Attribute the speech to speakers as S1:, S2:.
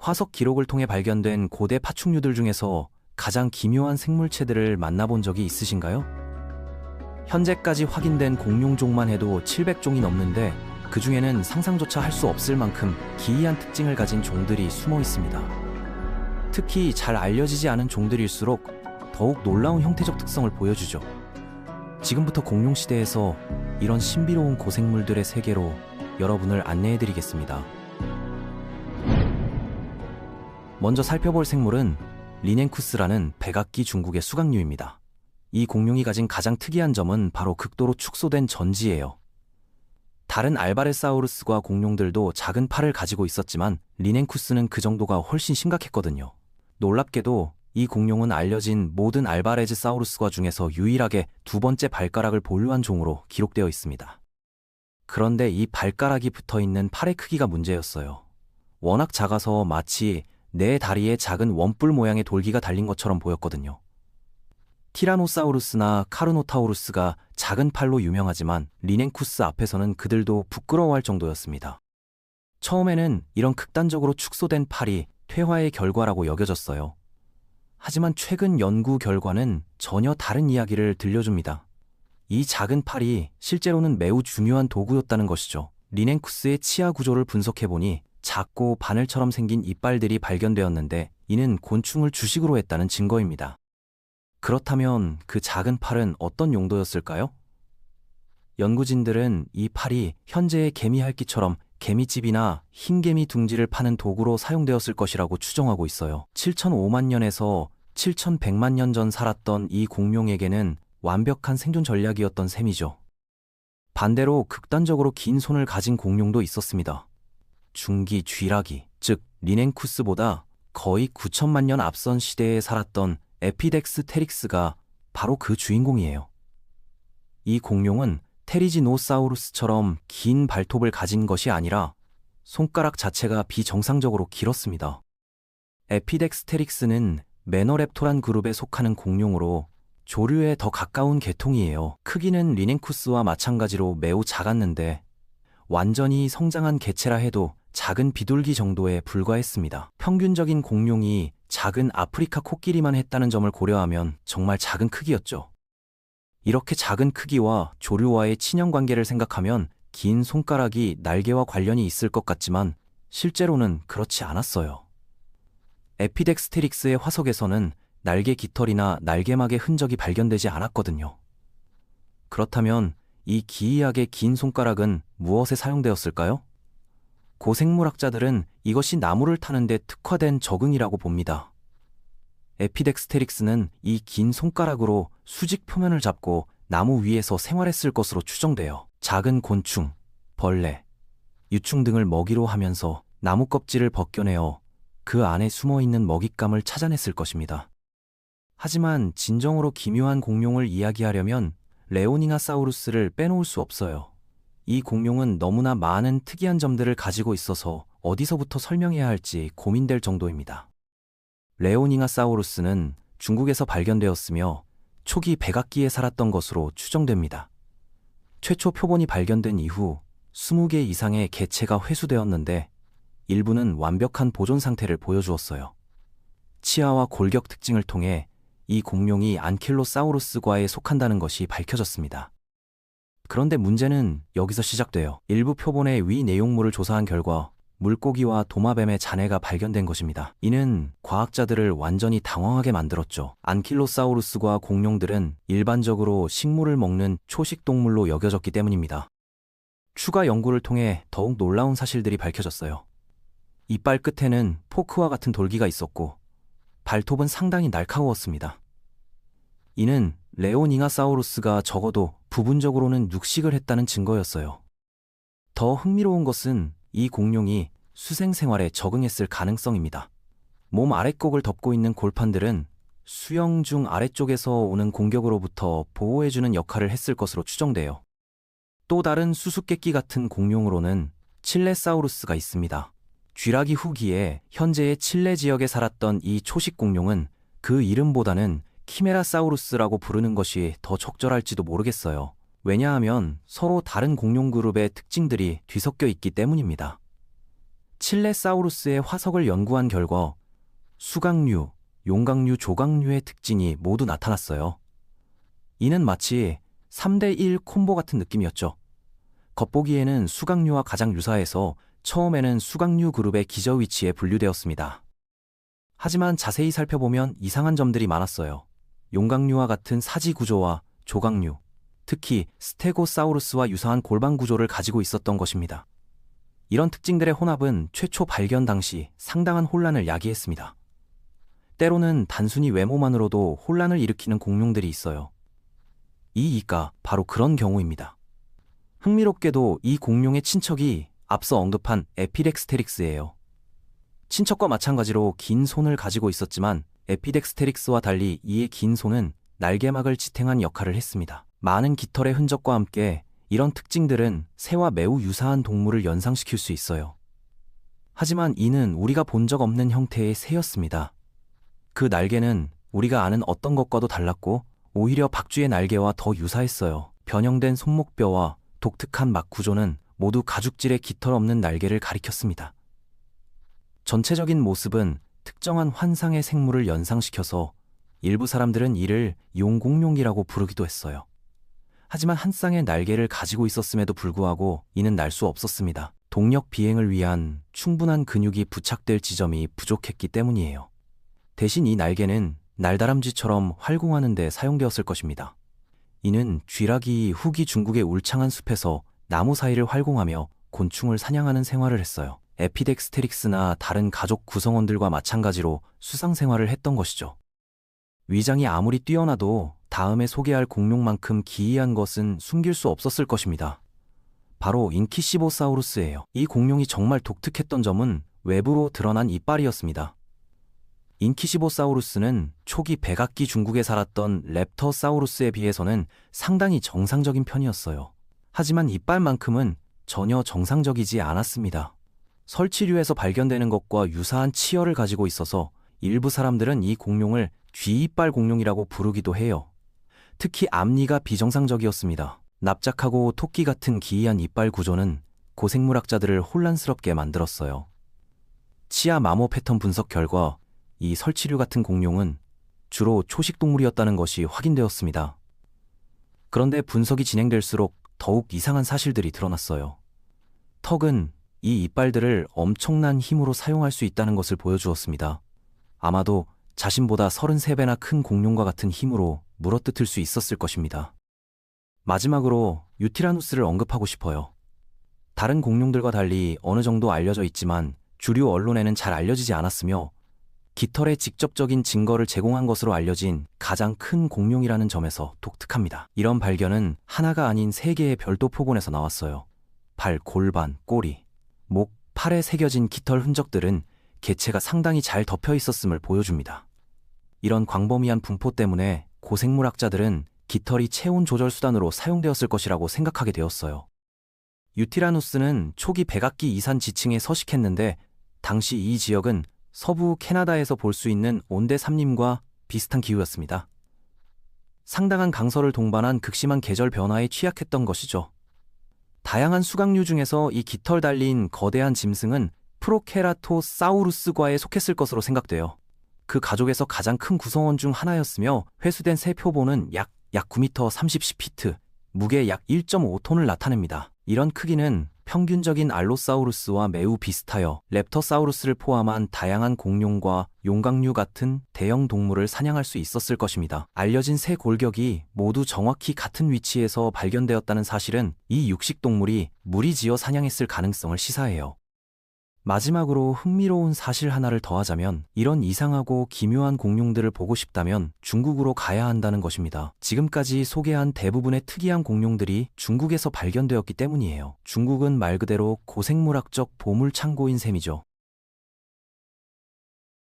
S1: 화석 기록을 통해 발견된 고대 파충류들 중에서 가장 기묘한 생물체들을 만나본 적이 있으신가요? 현재까지 확인된 공룡종만 해도 700종이 넘는데 그 중에는 상상조차 할 수 없을 만큼 기이한 특징을 가진 종들이 숨어 있습니다. 특히 잘 알려지지 않은 종들일수록 더욱 놀라운 형태적 특성을 보여주죠. 지금부터 공룡시대에서 이런 신비로운 고생물들의 세계로 여러분을 안내해드리겠습니다. 먼저 살펴볼 생물은 리넨쿠스라는 백악기 중국의 수각류입니다. 이 공룡이 가진 가장 특이한 점은 바로 극도로 축소된 전지예요. 다른 알바레사우루스과 공룡들도 작은 팔을 가지고 있었지만 리넨쿠스는 그 정도가 훨씬 심각했거든요. 놀랍게도 이 공룡은 알려진 모든 알바레즈사우루스과 중에서 유일하게 두 번째 발가락을 보유한 종으로 기록되어 있습니다. 그런데 이 발가락이 붙어있는 팔의 크기가 문제였어요. 워낙 작아서 마치 네 다리에 작은 원뿔 모양의 돌기가 달린 것처럼 보였거든요. 티라노사우루스나 카르노타우루스가 작은 팔로 유명하지만 리넨쿠스 앞에서는 그들도 부끄러워할 정도였습니다. 처음에는 이런 극단적으로 축소된 팔이 퇴화의 결과라고 여겨졌어요. 하지만 최근 연구 결과는 전혀 다른 이야기를 들려줍니다. 이 작은 팔이 실제로는 매우 중요한 도구였다는 것이죠. 리넨쿠스의 치아 구조를 분석해보니 작고 바늘처럼 생긴 이빨들이 발견되었는데 이는 곤충을 주식으로 했다는 증거입니다. 그렇다면 그 작은 팔은 어떤 용도였을까요? 연구진들은 이 팔이 현재의 개미핥기처럼 개미집이나 흰개미 둥지를 파는 도구로 사용되었을 것이라고 추정하고 있어요. 7,005만 년에서 7,100만 년 전 살았던 이 공룡에게는 완벽한 생존 전략이었던 셈이죠. 반대로 극단적으로 긴 손을 가진 공룡도 있었습니다. 중기 쥐라기, 즉 리넨쿠스보다 거의 9천만 년 앞선 시대에 살았던 에피덱스테릭스가 바로 그 주인공이에요. 이 공룡은 테리지노사우루스처럼 긴 발톱을 가진 것이 아니라 손가락 자체가 비정상적으로 길었습니다. 에피덱스테릭스는 매너랩토란 그룹에 속하는 공룡으로 조류에 더 가까운 계통이에요. 크기는 리넨쿠스와 마찬가지로 매우 작았는데 완전히 성장한 개체라 해도 작은 비둘기 정도에 불과했습니다. 평균적인 공룡이 작은 아프리카 코끼리만 했다는 점을 고려하면 정말 작은 크기였죠. 이렇게 작은 크기와 조류와의 친연 관계를 생각하면 긴 손가락이 날개와 관련이 있을 것 같지만 실제로는 그렇지 않았어요. 에피덱스테릭스의 화석에서는 날개 깃털이나 날개막의 흔적이 발견되지 않았거든요. 그렇다면 이 기이하게 긴 손가락은 무엇에 사용되었을까요? 고생물학자들은 이것이 나무를 타는 데 특화된 적응이라고 봅니다. 에피덱스테릭스는 이 긴 손가락으로 수직 표면을 잡고 나무 위에서 생활했을 것으로 추정돼요. 작은 곤충, 벌레, 유충 등을 먹이로 하면서 나무 껍질을 벗겨내어 그 안에 숨어있는 먹잇감을 찾아냈을 것입니다. 하지만 진정으로 기묘한 공룡을 이야기하려면 레오닝아사우루스를 빼놓을 수 없어요. 이 공룡은 너무나 많은 특이한 점들을 가지고 있어서 어디서부터 설명해야 할지 고민될 정도입니다. 레오닝아사우루스는 중국에서 발견되었으며 초기 백악기에 살았던 것으로 추정됩니다. 최초 표본이 발견된 이후 20개 이상의 개체가 회수되었는데 일부는 완벽한 보존 상태를 보여주었어요. 치아와 골격 특징을 통해 이 공룡이 안킬로사우루스과에 속한다는 것이 밝혀졌습니다. 그런데 문제는 여기서 시작돼요. 일부 표본의 위 내용물을 조사한 결과 물고기와 도마뱀의 잔해가 발견된 것입니다. 이는 과학자들을 완전히 당황하게 만들었죠. 안킬로사우루스과 공룡들은 일반적으로 식물을 먹는 초식 동물로 여겨졌기 때문입니다. 추가 연구를 통해 더욱 놀라운 사실들이 밝혀졌어요. 이빨 끝에는 포크와 같은 돌기가 있었고 발톱은 상당히 날카로웠습니다. 이는 레오닝아사우루스가 적어도 부분적으로는 육식을 했다는 증거였어요. 더 흥미로운 것은 이 공룡이 수생 생활에 적응했을 가능성입니다. 몸 아랫곡을 덮고 있는 골판들은 수영 중 아래쪽에서 오는 공격으로부터 보호해주는 역할을 했을 것으로 추정돼요. 또 다른 수수께끼 같은 공룡으로는 칠레사우루스가 있습니다. 쥐라기 후기에 현재의 칠레 지역에 살았던 이 초식 공룡은 그 이름보다는 키메라사우루스라고 부르는 것이 더 적절할지도 모르겠어요. 왜냐하면 서로 다른 공룡 그룹의 특징들이 뒤섞여 있기 때문입니다. 칠레사우루스의 화석을 연구한 결과 수강류, 용광류, 조각류의 특징이 모두 나타났어요. 이는 마치 3대1 콤보 같은 느낌이었죠. 겉보기에는 수강류와 가장 유사해서 처음에는 수강류 그룹의 기저 위치에 분류되었습니다. 하지만 자세히 살펴보면 이상한 점들이 많았어요. 용광류와 같은 사지 구조와 조각류, 특히 스테고사우루스와 유사한 골반 구조를 가지고 있었던 것입니다. 이런 특징들의 혼합은 최초 발견 당시 상당한 혼란을 야기했습니다. 때로는 단순히 외모만으로도 혼란을 일으키는 공룡들이 있어요. 이 이가 바로 그런 경우입니다. 흥미롭게도 이 공룡의 친척이 앞서 언급한 에피덱스테릭스예요. 친척과 마찬가지로 긴 손을 가지고 있었지만 에피덱스테릭스와 달리 이의 긴 손은 날개막을 지탱한 역할을 했습니다. 많은 깃털의 흔적과 함께 이런 특징들은 새와 매우 유사한 동물을 연상시킬 수 있어요. 하지만 이는 우리가 본 적 없는 형태의 새였습니다. 그 날개는 우리가 아는 어떤 것과도 달랐고 오히려 박쥐의 날개와 더 유사했어요. 변형된 손목뼈와 독특한 막 구조는 모두 가죽질의 깃털 없는 날개를 가리켰습니다. 전체적인 모습은 특정한 환상의 생물을 연상시켜서 일부 사람들은 이를 용공룡이라고 부르기도 했어요. 하지만 한 쌍의 날개를 가지고 있었음에도 불구하고 이는 날 수 없었습니다. 동력 비행을 위한 충분한 근육이 부착될 지점이 부족했기 때문이에요. 대신 이 날개는 날다람쥐처럼 활공하는 데 사용되었을 것입니다. 이는 쥐라기 후기 중국의 울창한 숲에서 나무 사이를 활공하며 곤충을 사냥하는 생활을 했어요. 에피덱스테릭스나 다른 가족 구성원들과 마찬가지로 수상 생활을 했던 것이죠. 위장이 아무리 뛰어나도 다음에 소개할 공룡만큼 기이한 것은 숨길 수 없었을 것입니다. 바로 인키시보사우루스예요. 이 공룡이 정말 독특했던 점은 외부로 드러난 이빨이었습니다. 인키시보사우루스는 초기 백악기 중국에 살았던 랩터사우루스에 비해서는 상당히 정상적인 편이었어요. 하지만 이빨만큼은 전혀 정상적이지 않았습니다. 설치류에서 발견되는 것과 유사한 치열을 가지고 있어서 일부 사람들은 이 공룡을 쥐이빨 공룡이라고 부르기도 해요. 특히 앞니가 비정상적이었습니다. 납작하고 토끼 같은 기이한 이빨 구조는 고생물학자들을 혼란스럽게 만들었어요. 치아 마모 패턴 분석 결과 이 설치류 같은 공룡은 주로 초식동물이었다는 것이 확인되었습니다. 그런데 분석이 진행될수록 더욱 이상한 사실들이 드러났어요. 턱은 이 이빨들을 엄청난 힘으로 사용할 수 있다는 것을 보여주었습니다. 아마도 자신보다 33배나 큰 공룡과 같은 힘으로 물어뜯을 수 있었을 것입니다. 마지막으로 유티라누스를 언급하고 싶어요. 다른 공룡들과 달리 어느 정도 알려져 있지만 주류 언론에는 잘 알려지지 않았으며 깃털의 직접적인 증거를 제공한 것으로 알려진 가장 큰 공룡이라는 점에서 독특합니다. 이런 발견은 하나가 아닌 3개의 별도 표본에서 나왔어요. 발, 골반, 꼬리, 목, 팔에 새겨진 깃털 흔적들은 개체가 상당히 잘 덮여 있었음을 보여줍니다. 이런 광범위한 분포 때문에 고생물학자들은 깃털이 체온 조절 수단으로 사용되었을 것이라고 생각하게 되었어요. 유티라누스는 초기 백악기 이산 지층에 서식했는데 당시 이 지역은 서부 캐나다에서 볼 수 있는 온대 삼림과 비슷한 기후였습니다. 상당한 강설을 동반한 극심한 계절 변화에 취약했던 것이죠. 다양한 수각류 중에서 이 깃털 달린 거대한 짐승은 프로케라토사우루스과에 속했을 것으로 생각돼요. 그 가족에서 가장 큰 구성원 중 하나였으며 회수된 새 표본은 약 9m 30피트, 무게 약 1.5톤을 나타냅니다. 이런 크기는 평균적인 알로사우루스와 매우 비슷하여 랩터사우루스를 포함한 다양한 공룡과 용광류 같은 대형 동물을 사냥할 수 있었을 것입니다. 알려진 새 골격이 모두 정확히 같은 위치에서 발견되었다는 사실은 이 육식동물이 무리지어 사냥했을 가능성을 시사해요. 마지막으로 흥미로운 사실 하나를 더하자면 이런 이상하고 기묘한 공룡들을 보고 싶다면 중국으로 가야 한다는 것입니다. 지금까지 소개한 대부분의 특이한 공룡들이 중국에서 발견되었기 때문이에요. 중국은 말 그대로 고생물학적 보물창고인 셈이죠.